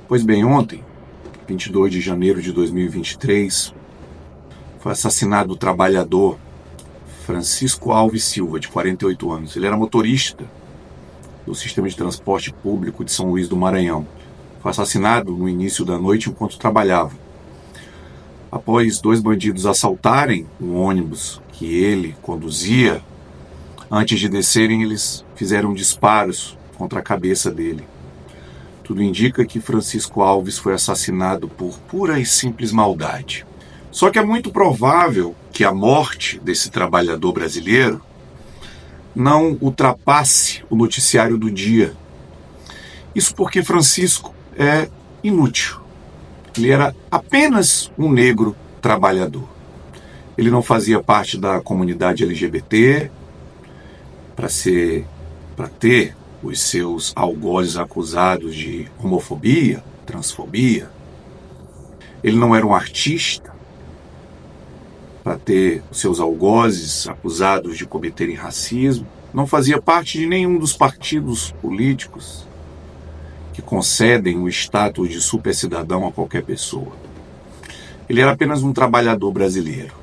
Pois bem, ontem, 22 de janeiro de 2023, foi assassinado o trabalhador Francisco Alves Silva, de 48 anos. Ele era motorista do sistema de transporte público de São Luís do Maranhão. Foi assassinado no início da noite enquanto trabalhava. Após dois bandidos assaltarem o ônibus que ele conduzia, antes de descerem, eles fizeram disparos contra a cabeça dele. Tudo indica que Francisco Alves foi assassinado por pura e simples maldade. Só que é muito provável que a morte desse trabalhador brasileiro não ultrapasse o noticiário do dia. Isso porque Francisco é inútil. Ele era apenas um negro trabalhador. Ele não fazia parte da comunidade LGBT para ter os seus algozes acusados de homofobia, transfobia. Ele não era um artista para ter os seus algozes acusados de cometerem racismo. Não fazia parte de nenhum dos partidos políticos que concedem o status de supercidadão a qualquer pessoa. Ele era apenas um trabalhador brasileiro.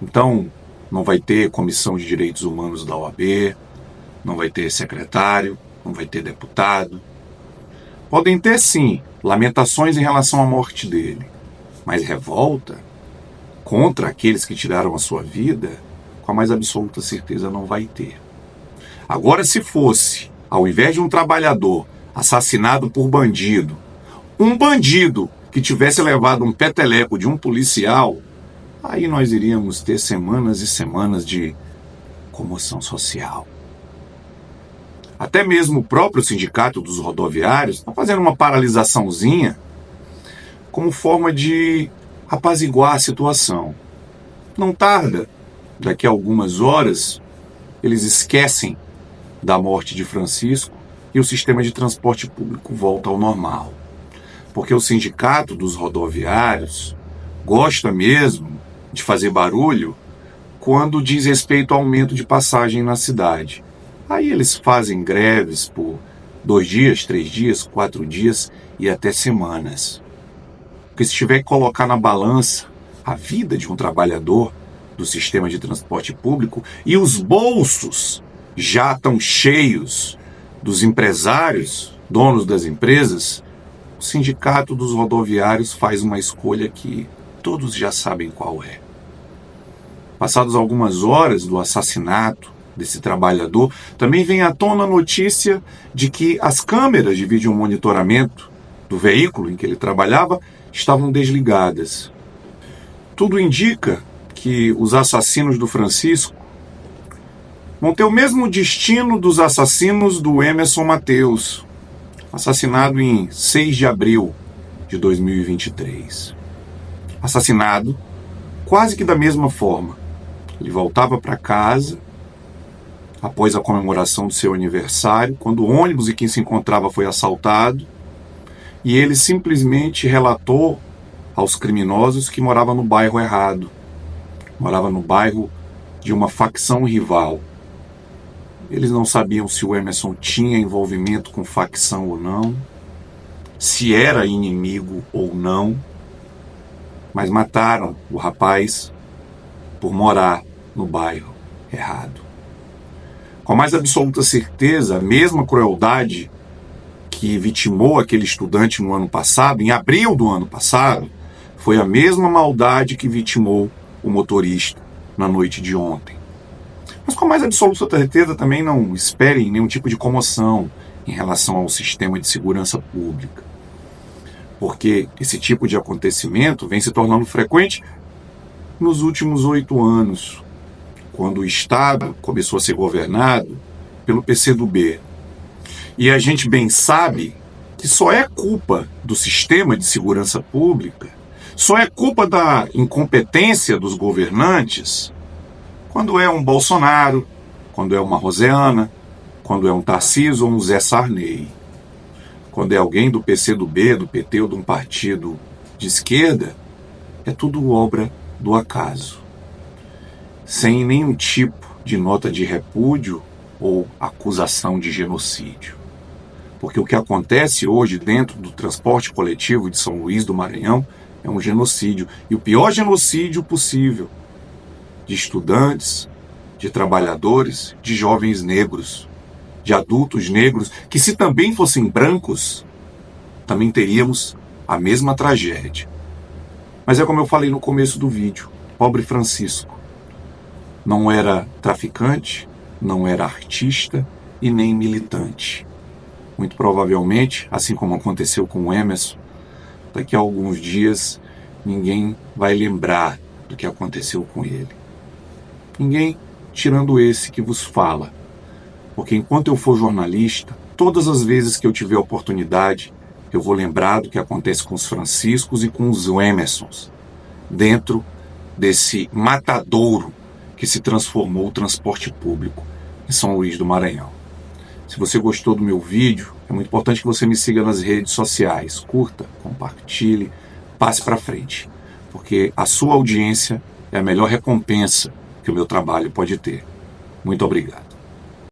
Então, não vai ter comissão de direitos humanos da OAB, não vai ter secretário, não vai ter deputado. Podem ter, sim, lamentações em relação à morte dele, mas revolta contra aqueles que tiraram a sua vida, com a mais absoluta certeza não vai ter. Agora, se fosse, ao invés de um trabalhador assassinado por bandido, um bandido que tivesse levado um peteleco de um policial, aí nós iríamos ter semanas e semanas de comoção social. Até mesmo o próprio sindicato dos rodoviários está fazendo uma paralisaçãozinha como forma de apaziguar a situação. Não tarda, daqui a algumas horas, eles esquecem da morte de Francisco e o sistema de transporte público volta ao normal. Porque o sindicato dos rodoviários gosta mesmo de fazer barulho quando diz respeito ao aumento de passagem na cidade. Aí eles fazem greves por 2 dias, 3 dias, 4 dias e até semanas. Porque se tiver que colocar na balança a vida de um trabalhador do sistema de transporte público e os bolsos já estão cheios dos empresários, donos das empresas, o sindicato dos rodoviários faz uma escolha que todos já sabem qual é. Passadas algumas horas do assassinato desse trabalhador, também vem à tona a notícia de que as câmeras de videomonitoramento do veículo em que ele trabalhava estavam desligadas. Tudo indica que os assassinos do Francisco vão ter o mesmo destino dos assassinos do Emerson Mateus, assassinado em 6 de abril de 2023. Assassinado quase que da mesma forma. Ele voltava para casa após a comemoração do seu aniversário, quando o ônibus em que se encontrava foi assaltado, e ele simplesmente relatou aos criminosos que morava no bairro errado, morava no bairro de uma facção rival. Eles não sabiam se o Emerson tinha envolvimento com facção ou não, se era inimigo ou não, mas mataram o rapaz por morar no bairro errado. Com a mais absoluta certeza, a mesma crueldade que vitimou aquele estudante no ano passado, em abril do ano passado, foi a mesma maldade que vitimou o motorista na noite de ontem. Mas com a mais absoluta certeza também não esperem nenhum tipo de comoção em relação ao sistema de segurança pública. Porque esse tipo de acontecimento vem se tornando frequente nos últimos 8 anos, quando o Estado começou a ser governado pelo PCdoB. E a gente bem sabe que só é culpa do sistema de segurança pública, só é culpa da incompetência dos governantes quando é um Bolsonaro, quando é uma Roseana, quando é um Tarcísio ou um Zé Sarney. Quando é alguém do PCdoB, do PT ou de um partido de esquerda, é tudo obra do acaso, sem nenhum tipo de nota de repúdio ou acusação de genocídio. Porque o que acontece hoje dentro do transporte coletivo de São Luís do Maranhão é um genocídio. E o pior genocídio possível de estudantes, de trabalhadores, de jovens negros, de adultos negros, que se também fossem brancos, também teríamos a mesma tragédia. Mas é como eu falei no começo do vídeo, pobre Francisco não era traficante, não era artista e nem militante. Muito provavelmente, assim como aconteceu com o Emerson, daqui a alguns dias ninguém vai lembrar do que aconteceu com ele. Ninguém tirando esse que vos fala. Porque enquanto eu for jornalista, todas as vezes que eu tiver oportunidade, eu vou lembrar do que acontece com os Franciscos e com os Emersons, dentro desse matadouro que se transformou o transporte público em São Luís do Maranhão. Se você gostou do meu vídeo, é muito importante que você me siga nas redes sociais. Curta, compartilhe, passe para frente. Porque a sua audiência é a melhor recompensa que o meu trabalho pode ter. Muito obrigado.